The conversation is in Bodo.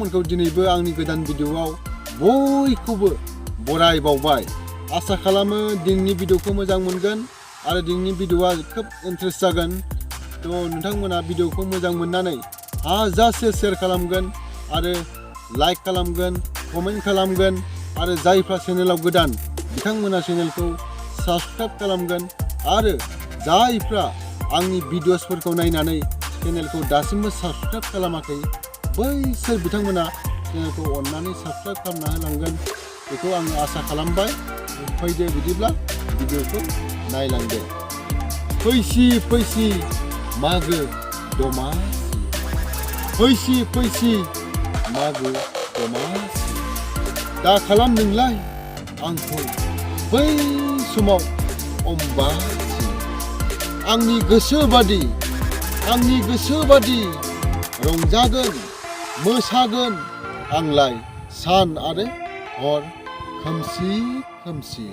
नोंथांमोनखौ दिनैबो आंनि गोदान भिडिअआव बयखौबो बरायबावबाय। आसा खालामो दिनैनि भिडिअखौ मोजां मोनगोन आरो दिनैनि भिडिअआ खोब इन्टारेस्ट जागोन। नोंथांमोना भिडिअखौ मोजां मोननानै हाजासे शेयार खालामगोन आरो लाइक खालामगोन, कमेन्ट खालामगोन आरो जायफ्रा चेनेलाव गोदान बिथांमोना चेनेलखौ साबस्क्राइब खालामगोन आरो जायफ्रा आंनि भिडिअसफोरखौ नायनानै चेनेलखौ दासिमबो साबस्क्राइब खालामाखै बैसोर बिथांमोना चेनेलखौ अननानै साबस्क्राइब खालामना होलांगोन बेखौ आङो आसा खालामबाय। फैदो बिदिब्ला भिडिअखौ नायलांदो। फैसि फैसि मागो दमासि, फैसि फैसि मागो दमासि, दा खालाम नोंलाय आंखौ बै समाव अम्बासि। आंनि गोसो बादि रंजागोन मोसागोन आंलाय सान आरो हर खोमसि खोमसि।